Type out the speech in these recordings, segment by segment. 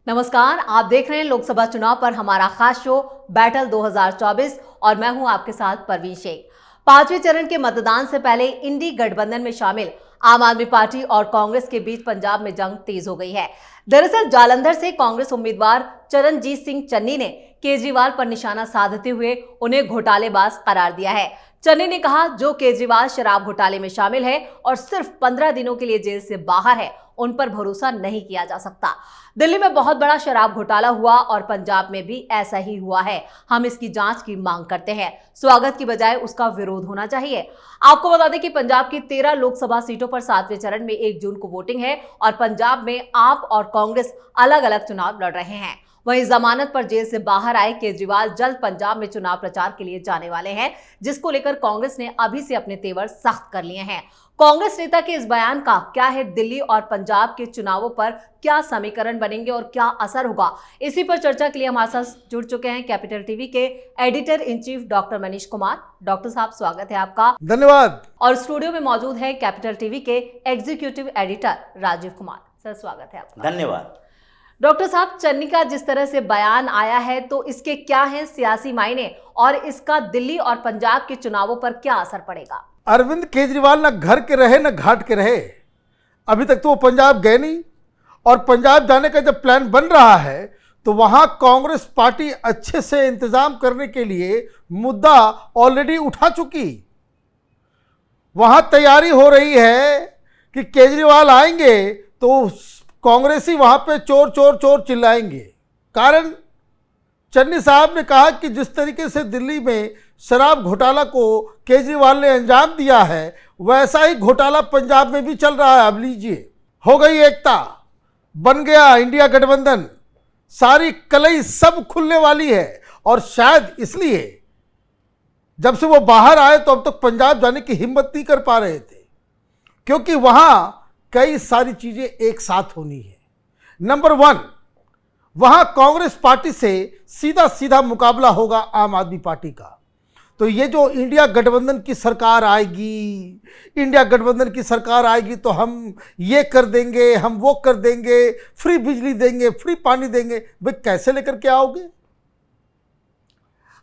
नमस्कार, आप देख रहे हैं लोकसभा चुनाव पर हमारा खास शो बैटल 2024 और मैं हूं आपके साथ परवीन शेख। पांचवें चरण के मतदान से पहले इंडी गठबंधन में शामिल आम आदमी पार्टी और कांग्रेस के बीच पंजाब में जंग तेज हो गई है। दरअसल जालंधर से कांग्रेस उम्मीदवार चरणजीत सिंह चन्नी ने केजरीवाल पर निशाना साधते हुए उन्हें घोटालेबाज करार दिया है। चन्नी ने कहा, जो केजरीवाल शराब घोटाले में शामिल है और सिर्फ 15 दिनों के लिए जेल से बाहर है, उन पर भरोसा नहीं किया जा सकता। दिल्ली में बहुत बड़ा शराब घोटाला हुआ और पंजाब में भी ऐसा ही हुआ है। हम इसकी जांच की मांग करते हैं। स्वागत की बजाय उसका विरोध होना चाहिए। आपको बता दें कि पंजाब की 13 लोकसभा सीटों पर 7वें चरण में 1 जून को वोटिंग है और पंजाब में आप और कांग्रेस अलग अलग चुनाव लड़ रहे हैं। वहीं जमानत पर जेल से बाहर आए केजरीवाल जल्द पंजाब में चुनाव प्रचार के लिए जाने वाले हैं, जिसको लेकर कांग्रेस ने अभी से अपने तेवर सख्त कर लिए हैं। कांग्रेस नेता के इस बयान का क्या है, दिल्ली और पंजाब के चुनावों पर क्या समीकरण बनेंगे और क्या असर होगा, इसी पर चर्चा के लिए हमारे साथ जुड़ चुके हैं कैपिटल टीवी के editor in chief doctor Manish Kumar. Doctor साहब, स्वागत है आपका। धन्यवाद। और स्टूडियो में मौजूद है कैपिटल टीवी के executive editor Rajiv Kumar. Sir, स्वागत है आपका। धन्यवाद। डॉक्टर साहब, चन्नी का जिस तरह से बयान आया है, तो इसके क्या हैं सियासी मायने और इसका दिल्ली और पंजाब के चुनावों पर क्या असर पड़ेगा? अरविंद केजरीवाल न घर के रहे न घाट के रहे। अभी तक तो वो पंजाब गए नहीं और पंजाब जाने का जब प्लान बन रहा है तो वहां कांग्रेस पार्टी अच्छे से इंतजाम करने के लिए मुद्दा ऑलरेडी उठा चुकी। वहां तैयारी हो रही है कि केजरीवाल आएंगे तो कांग्रेसी वहां पे चोर चोर चोर चिल्लाएंगे। कारण चन्नी साहब ने कहा कि जिस तरीके से दिल्ली में शराब घोटाला को केजरीवाल ने अंजाम दिया है, वैसा ही घोटाला पंजाब में भी चल रहा है। अब लीजिए, हो गई एकता, बन गया इंडिया गठबंधन, सारी कलई सब खुलने वाली है। और शायद इसलिए जब से वो बाहर आए तो अब तक पंजाब जाने की हिम्मत नहीं कर पा रहे थे, क्योंकि वहां कई सारी चीजें एक साथ होनी है। नंबर 1, वहां कांग्रेस पार्टी से सीधा सीधा मुकाबला होगा आम आदमी पार्टी का। तो ये जो इंडिया गठबंधन की सरकार आएगी, इंडिया गठबंधन की सरकार आएगी तो हम ये कर देंगे, हम वो कर देंगे, फ्री बिजली देंगे, फ्री पानी देंगे। भाई कैसे लेकर के आओगे?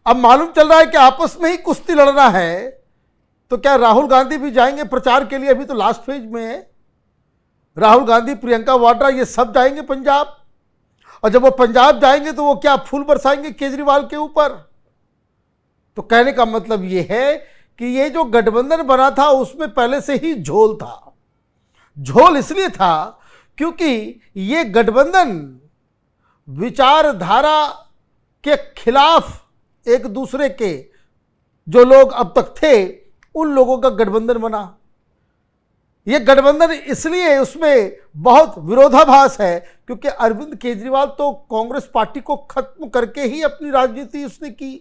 अब मालूम चल रहा है कि आपस में ही कुश्ती लड़ना है। तो क्या राहुल गांधी भी जाएंगे प्रचार के लिए? अभी तो लास्ट फेज में है। राहुल गांधी, प्रियंका वाड्रा, ये सब जाएंगे पंजाब। और जब वो पंजाब जाएंगे तो वो क्या फूल बरसाएंगे केजरीवाल के ऊपर? तो कहने का मतलब ये है कि ये जो गठबंधन बना था उसमें पहले से ही झोल था। झोल इसलिए था क्योंकि ये गठबंधन विचारधारा के खिलाफ एक दूसरे के जो लोग अब तक थे, उन लोगों का गठबंधन बना। ये गठबंधन इसलिए उसमें बहुत विरोधाभास है क्योंकि अरविंद केजरीवाल तो कांग्रेस पार्टी को खत्म करके ही अपनी राजनीति उसने की।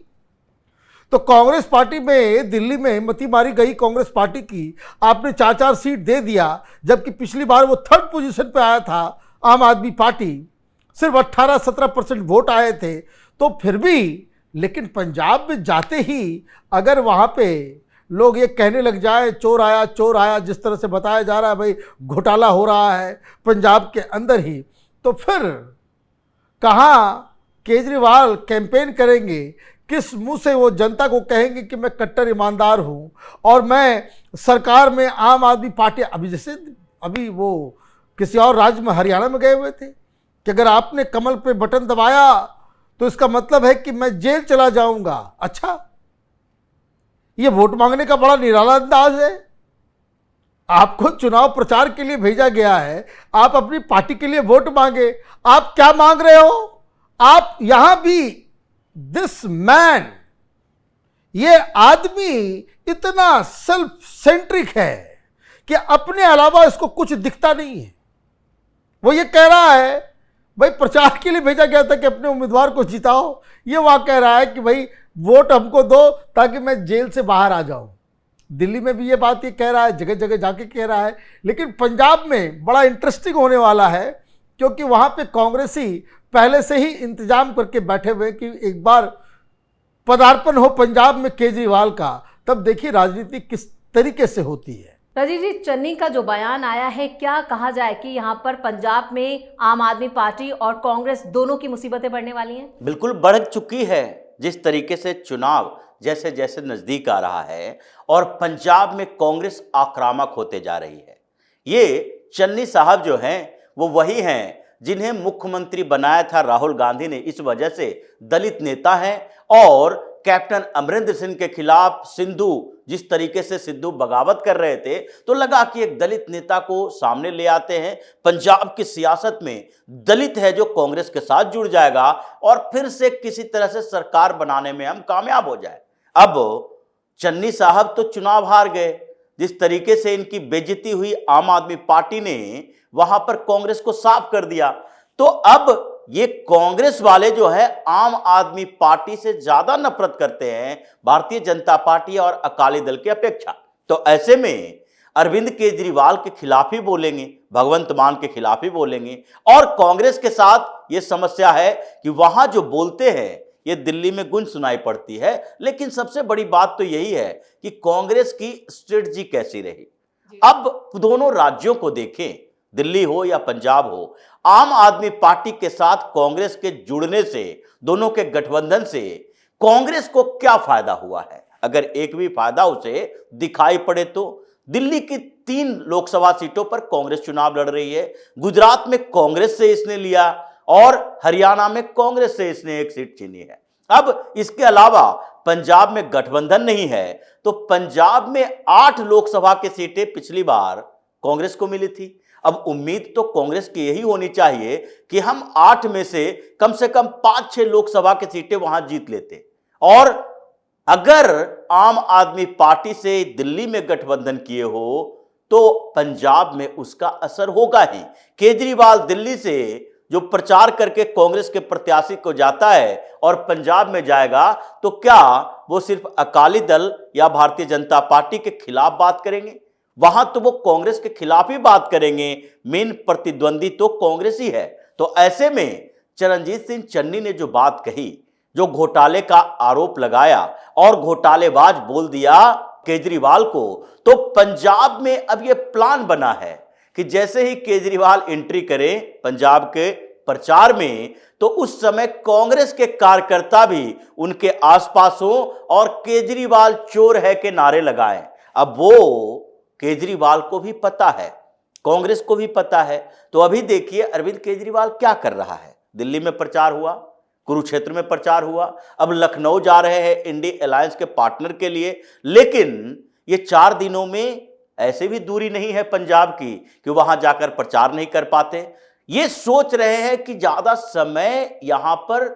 तो कांग्रेस पार्टी में दिल्ली में मती मारी गई कांग्रेस पार्टी की। आपने 4-4 सीट दे दिया, जबकि पिछली बार वो 3rd पोजीशन पे आया था आम आदमी पार्टी, सिर्फ 18-17% वोट आए थे। तो फिर भी, लेकिन पंजाब में जाते ही अगर वहाँ पे लोग ये कहने लग जाए चोर आया, जिस तरह से बताया जा रहा है भाई घोटाला हो रहा है पंजाब के अंदर ही, तो फिर कहाँ केजरीवाल कैंपेन करेंगे? किस मुंह से वो जनता को कहेंगे कि मैं कट्टर ईमानदार हूँ और मैं सरकार में आम आदमी पार्टी। अभी वो किसी और राज्य में, हरियाणा में गए हुए थे कि अगर आपने कमल पे बटन दबाया तो इसका मतलब है कि मैं जेल चला जाऊंगा। अच्छा, ये वोट मांगने का बड़ा निराला अंदाज है। आपको चुनाव प्रचार के लिए भेजा गया है, आप अपनी पार्टी के लिए वोट मांगे। आप क्या मांग रहे हो? आप यहां भी दिस मैन, ये आदमी इतना सेल्फ सेंट्रिक है कि अपने अलावा इसको कुछ दिखता नहीं है। वो ये कह रहा है भाई प्रचार के लिए भेजा गया था कि अपने उम्मीदवार को जिताओ, ये वहां कह रहा है कि भाई वोट हमको दो ताकि मैं जेल से बाहर आ जाऊं। दिल्ली में भी ये बात ये कह रहा है, जगह जगह जाके कह रहा है। लेकिन पंजाब में बड़ा इंटरेस्टिंग होने वाला है क्योंकि वहां पे कांग्रेसी पहले से ही इंतजाम करके बैठे हुए कि एक बार पदार्पण हो पंजाब में केजरीवाल का, तब देखिए राजनीति किस तरीके से होती है। राजीव जी, चन्नी का जो बयान आया है, क्या कहा जाए कि यहाँ पर पंजाब में आम आदमी पार्टी और कांग्रेस दोनों की मुसीबतें बढ़ने वाली हैं? बिल्कुल बढ़ चुकी है। जिस तरीके से चुनाव जैसे जैसे नजदीक आ रहा है और पंजाब में कांग्रेस आक्रामक होते जा रही है। ये चन्नी साहब जो हैं वो वही हैं जिन्हें मुख्यमंत्री बनाया था राहुल गांधी ने, इस वजह से दलित नेता हैं। और कैप्टन अमरिंदर सिंह के खिलाफ सिद्धू, जिस तरीके से सिद्धू बगावत कर रहे थे, तो लगा कि एक दलित नेता को सामने ले आते हैं। पंजाब की सियासत में दलित है जो कांग्रेस के साथ जुड़ जाएगा और फिर से किसी तरह से सरकार बनाने में हम कामयाब हो जाए। अब चन्नी साहब तो चुनाव हार गए। जिस तरीके से इनकी बेइज्जती हुई, आम आदमी पार्टी ने वहां पर कांग्रेस को साफ कर दिया। तो अब ये कांग्रेस वाले जो है आम आदमी पार्टी से ज्यादा नफरत करते हैं भारतीय जनता पार्टी और अकाली दल की अपेक्षा। तो ऐसे में अरविंद केजरीवाल के खिलाफ ही बोलेंगे, भगवंत मान के खिलाफ ही बोलेंगे। और कांग्रेस के साथ ये समस्या है कि वहां जो बोलते हैं ये दिल्ली में गूंज सुनाई पड़ती है। लेकिन सबसे बड़ी बात तो यही है कि कांग्रेस की स्ट्रेटजी कैसी रही। अब दोनों राज्यों को देखें, दिल्ली हो या पंजाब हो, आम आदमी पार्टी के साथ कांग्रेस के जुड़ने से, दोनों के गठबंधन से कांग्रेस को क्या फायदा हुआ है? अगर एक भी फायदा उसे दिखाई पड़े तो दिल्ली की 3 लोकसभा सीटों पर कांग्रेस चुनाव लड़ रही है। गुजरात में कांग्रेस से इसने लिया और हरियाणा में कांग्रेस से इसने 1 सीट छीनी है। अब इसके अलावा पंजाब में गठबंधन नहीं है, तो पंजाब में 8 लोकसभा की सीटें पिछली बार कांग्रेस को मिली थी। अब उम्मीद तो कांग्रेस की यही होनी चाहिए कि हम 8 में से कम 5-6 लोकसभा की सीटें वहां जीत लेते। और अगर आम आदमी पार्टी से दिल्ली में गठबंधन किए हो तो पंजाब में उसका असर होगा ही। केजरीवाल दिल्ली से जो प्रचार करके कांग्रेस के प्रत्याशी को जाता है और पंजाब में जाएगा, तो क्या वो सिर्फ अकाली दल या भारतीय जनता पार्टी के खिलाफ बात करेंगे? वहां तो वो कांग्रेस के खिलाफ ही बात करेंगे। मेन प्रतिद्वंदी तो कांग्रेस ही है। तो ऐसे में चरणजीत सिंह चन्नी ने जो बात कही, जो घोटाले का आरोप लगाया और घोटालेबाज बोल दिया केजरीवाल को, तो पंजाब में अब यह प्लान बना है कि जैसे ही केजरीवाल एंट्री करे पंजाब के प्रचार में, तो उस समय कांग्रेस के कार्यकर्ता भी उनके आसपास हो और केजरीवाल चोर है के नारे लगाएं। अब वो केजरीवाल को भी पता है, कांग्रेस को भी पता है। तो अभी देखिए अरविंद केजरीवाल क्या कर रहा है। दिल्ली में प्रचार हुआ, कुरुक्षेत्र में प्रचार हुआ, अब लखनऊ जा रहे हैं इंडिया अलायंस के पार्टनर के लिए। लेकिन ये 4 दिनों में ऐसे भी दूरी नहीं है पंजाब की कि वहां जाकर प्रचार नहीं कर पाते। ये सोच रहे हैं कि ज्यादा समय यहां पर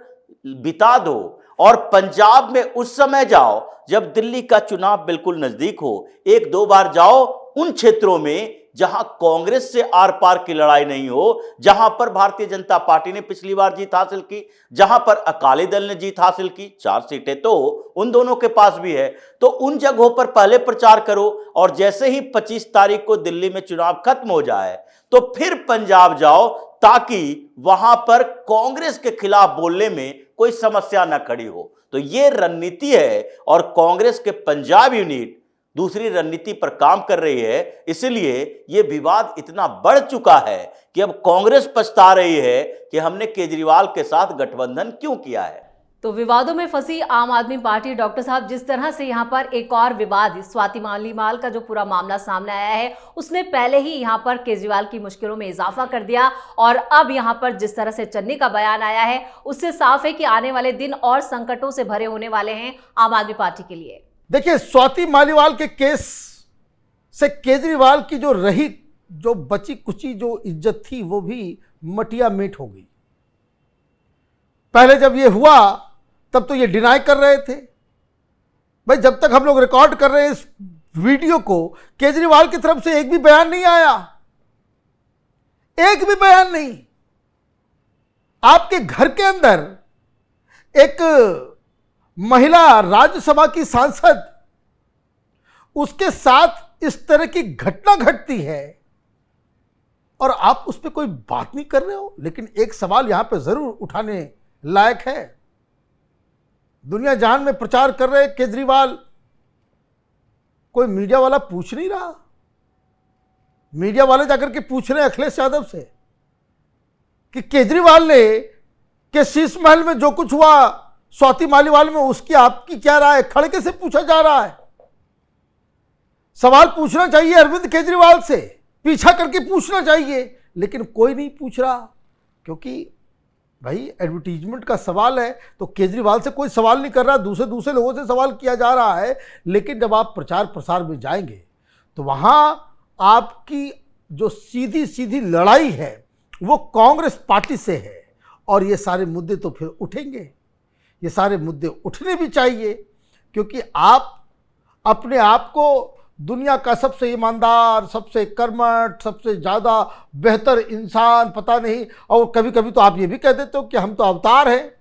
बिता दो और पंजाब में उस समय जाओ जब दिल्ली का चुनाव बिल्कुल नजदीक हो। 1-2 बार जाओ उन क्षेत्रों में जहां कांग्रेस से आर पार की लड़ाई नहीं हो, जहां पर भारतीय जनता पार्टी ने पिछली बार जीत हासिल की, जहां पर अकाली दल ने जीत हासिल की। 4 सीटें तो उन दोनों के पास भी है। तो उन जगहों पर पहले प्रचार करो और जैसे ही 25 तारीख को दिल्ली में चुनाव खत्म हो जाए तो फिर पंजाब जाओ, ताकि वहां पर कांग्रेस के खिलाफ बोलने में कोई समस्या न खड़ी हो। तो यह रणनीति है और कांग्रेस के पंजाब यूनिट दूसरी रणनीति पर काम कर रही है। इसलिए यह विवाद इतना बढ़ चुका है कि अब कांग्रेस पछता रही है कि हमने केजरीवाल के साथ गठबंधन क्यों किया है। तो विवादों में फंसी आम आदमी पार्टी, डॉक्टर साहब, जिस तरह से यहाँ पर एक और विवाद स्वाति मालीवाल का जो पूरा मामला सामने आया है, उसने पहले ही यहाँ पर केजरीवाल की मुश्किलों में इजाफा कर दिया। और अब यहाँ पर जिस तरह से चन्नी का बयान आया है, उससे साफ है कि आने वाले दिन और संकटों से भरे होने वाले हैं आम आदमी पार्टी के लिए। देखिए, स्वाति मालीवाल के केस से केजरीवाल की जो बची कुची जो इज्जत थी वो भी मटिया मीट हो गई। पहले जब ये हुआ तब तो ये डिनाई कर रहे थे। भाई, जब तक हम लोग रिकॉर्ड कर रहे हैं इस वीडियो को, केजरीवाल की तरफ से एक भी बयान नहीं आया, एक भी बयान नहीं। आपके घर के अंदर एक महिला राज्यसभा की सांसद, उसके साथ इस तरह की घटना घटती है और आप उस पर कोई बात नहीं कर रहे हो। लेकिन एक सवाल यहां पे जरूर उठाने लायक है। दुनिया जहान में प्रचार कर रहे केजरीवाल, कोई मीडिया वाला पूछ नहीं रहा मीडिया वाले जाकर के पूछ रहे हैं अखिलेश यादव से कि केजरीवाल ने के शीश महल में जो कुछ हुआ स्वाति मालीवाल में, उसकी आपकी क्या राय है? खड़े कैसे पूछा जा रहा है? सवाल पूछना चाहिए अरविंद केजरीवाल से, पीछा करके पूछना चाहिए, लेकिन कोई नहीं पूछ रहा, क्योंकि भाई एडवर्टीजमेंट का सवाल है तो केजरीवाल से कोई सवाल नहीं कर रहा, दूसरे लोगों से सवाल किया जा रहा है। लेकिन जब आप प्रचार प्रसार में जाएंगे तो वहां आपकी जो सीधी सीधी लड़ाई है वो कांग्रेस पार्टी से है, और ये सारे मुद्दे तो फिर उठेंगे, ये सारे मुद्दे उठने भी चाहिए, क्योंकि आप अपने आप को दुनिया का सबसे ईमानदार, सबसे कर्मठ, सबसे ज़्यादा बेहतर इंसान पता नहीं, और कभी कभी तो आप ये भी कह देते हो कि हम तो अवतार हैं,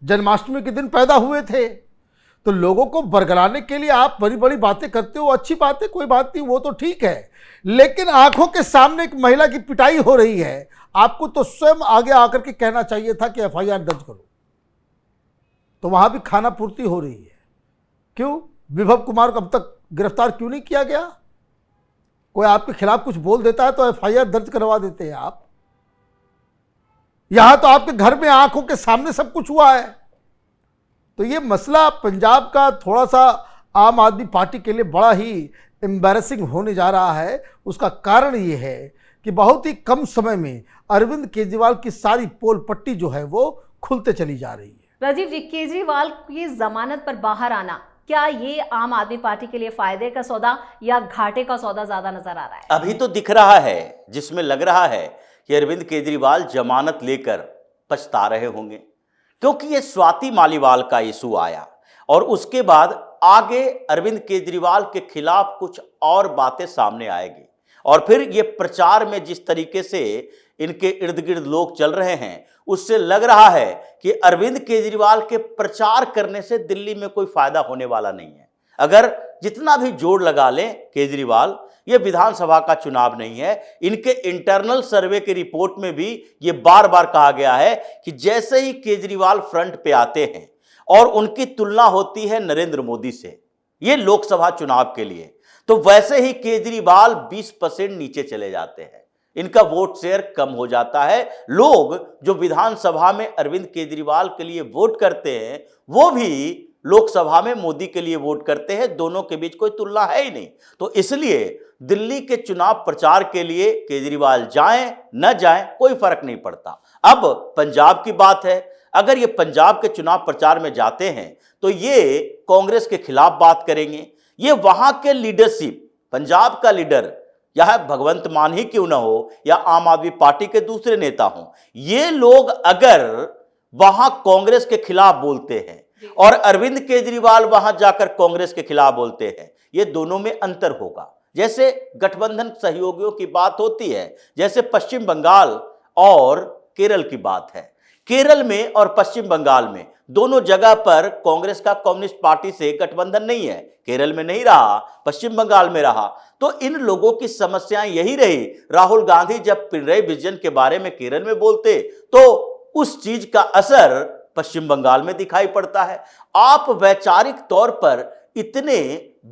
जन्माष्टमी के दिन पैदा हुए थे। तो लोगों को बरगलाने के लिए आप बड़ी बड़ी बातें करते हो, अच्छी बात है, कोई बात नहीं, वो तो ठीक है, लेकिन आंखों के सामने एक महिला की पिटाई हो रही है, आपको तो स्वयं आगे आकर के कहना चाहिए था कि एफआईआर दर्ज करो। तो वहां भी खाना पूर्ति हो रही है। क्यों विभव कुमार को अब तक गिरफ्तार क्यों नहीं किया गया? कोई आपके खिलाफ कुछ बोल देता है तो एफआईआर दर्ज करवा देते हैं आप। यहां तो आपके घर में आंखों के सामने सब कुछ हुआ है। तो ये मसला पंजाब का थोड़ा सा आम आदमी पार्टी के लिए बड़ा ही एम्बैरेसिंग होने जा रहा है। उसका कारण ये है कि बहुत ही कम समय में अरविंद केजरीवाल की सारी पोल पट्टी जो है वो खुलते चली जा रही है। राजीव जी, केजरीवाल की जमानत पर बाहर आना, क्या ये आम आदमी पार्टी के लिए फायदे का सौदा या घाटे का सौदा ज्यादा नजर आ रहा है? अभी तो दिख रहा है, जिसमें लग रहा है कि अरविंद केजरीवाल जमानत लेकर पछता रहे होंगे, क्योंकि ये स्वाति मालीवाल का इशू आया और उसके बाद आगे अरविंद केजरीवाल के खिलाफ कुछ और बातें सामने आएगी, और फिर ये प्रचार में जिस तरीके से इनके इर्द गिर्द लोग चल रहे हैं, उससे लग रहा है कि अरविंद केजरीवाल के प्रचार करने से दिल्ली में कोई फायदा होने वाला नहीं है। अगर जितना भी जोर लगा लें केजरीवाल, ये विधानसभा का चुनाव नहीं है। इनके इंटरनल सर्वे की रिपोर्ट में भी ये बार बार कहा गया है कि जैसे ही केजरीवाल फ्रंट पे आते हैं और उनकी तुलना होती है नरेंद्र मोदी से, ये लोकसभा चुनाव के लिए, तो वैसे ही केजरीवाल 20% नीचे चले जाते हैं, इनका वोट शेयर कम हो जाता है। लोग जो विधानसभा में अरविंद केजरीवाल के लिए वोट करते हैं वो भी लोकसभा में मोदी के लिए वोट करते हैं, दोनों के बीच कोई तुलना है ही नहीं। तो इसलिए दिल्ली के चुनाव प्रचार के लिए केजरीवाल जाएं न जाएं कोई फर्क नहीं पड़ता। अब पंजाब की बात है, अगर ये पंजाब के चुनाव प्रचार में जाते हैं तो ये कांग्रेस के खिलाफ बात करेंगे। ये वहां के लीडरशिप, पंजाब का लीडर, यह भगवंत मान ही क्यों ना हो या आम आदमी पार्टी के दूसरे नेता हों, ये लोग अगर वहां कांग्रेस के खिलाफ बोलते हैं और अरविंद केजरीवाल वहां जाकर कांग्रेस के खिलाफ बोलते हैं, ये दोनों में अंतर होगा। जैसे गठबंधन सहयोगियों की बात होती है, जैसे पश्चिम बंगाल और केरल की बात है। केरल में और पश्चिम बंगाल में दोनों जगह पर कांग्रेस का कम्युनिस्ट पार्टी से गठबंधन नहीं है। केरल में नहीं रहा, पश्चिम बंगाल में रहा। तो इन लोगों की समस्याएं यही रही। राहुल गांधी जब पिनरई विजन के बारे में केरल में बोलते तो उस चीज का असर पश्चिम बंगाल में दिखाई पड़ता है। आप वैचारिक तौर पर इतने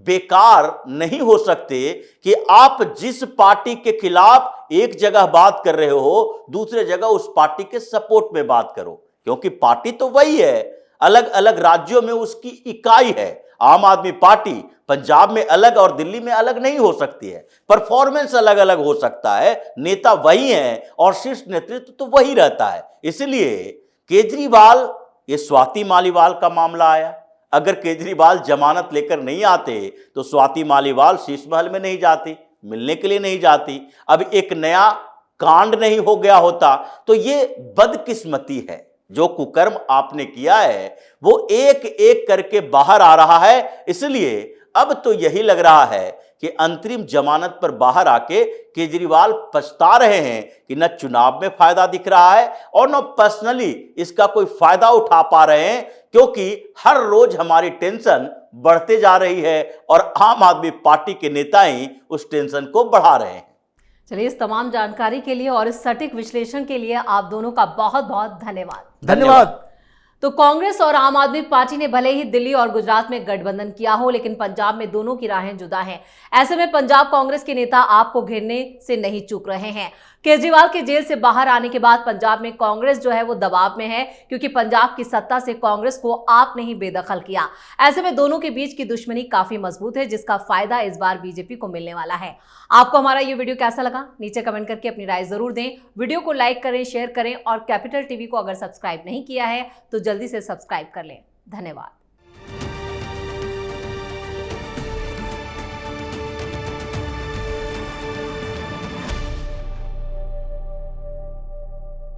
बेकार नहीं हो सकते कि आप जिस पार्टी के खिलाफ एक जगह बात कर रहे हो, दूसरे जगह उस पार्टी के सपोर्ट में बात करो, क्योंकि पार्टी तो वही है, अलग अलग राज्यों में उसकी इकाई है। आम आदमी पार्टी पंजाब में अलग और दिल्ली में अलग नहीं हो सकती है, परफॉर्मेंस अलग अलग हो सकता है, नेता वही है और शीर्ष नेतृत्व तो वही रहता है। इसलिए केजरीवाल, ये स्वाति मालीवाल का मामला आया, अगर केजरीवाल जमानत लेकर नहीं आते तो स्वाति मालीवाल शीश महल में नहीं जाती, मिलने के लिए नहीं जाती, अब एक नया कांड नहीं हो गया होता। तो ये बदकिस्मती है, जो कुकर्म आपने किया है वो एक एक करके बाहर आ रहा है। इसलिए अब तो यही लग रहा है कि अंतरिम जमानत पर बाहर आके केजरीवाल पछता रहे हैं कि न चुनाव में फायदा दिख रहा है और न पर्सनली इसका कोई फायदा उठा पा रहे हैं, क्योंकि हर रोज हमारी टेंशन बढ़ते जा रही है और आम आदमी पार्टी के नेता ही उस टेंशन को बढ़ा रहे हैं। चलिए, इस तमाम जानकारी के लिए और इस सटीक विश्लेषण के लिए आप दोनों का बहुत बहुत धन्यवाद। धन्यवाद। तो कांग्रेस और आम आदमी पार्टी ने भले ही दिल्ली और गुजरात में गठबंधन किया हो, लेकिन पंजाब में दोनों की राहें जुदा हैं। ऐसे में पंजाब कांग्रेस के नेता आपको घेरने से नहीं चूक रहे हैं। केजरीवाल के जेल से बाहर आने के बाद पंजाब में कांग्रेस जो है वो दबाव में है, क्योंकि पंजाब की सत्ता से कांग्रेस को आप ने ही बेदखल किया। ऐसे में दोनों के बीच की दुश्मनी काफी मजबूत है, जिसका फायदा इस बार बीजेपी को मिलने वाला है। आपको हमारा ये वीडियो कैसा लगा, नीचे कमेंट करके अपनी राय जरूर दें। वीडियो को लाइक करें, शेयर करें और कैपिटल टीवी को अगर सब्सक्राइब नहीं किया है तो जल्दी से सब्सक्राइब कर लें। धन्यवाद।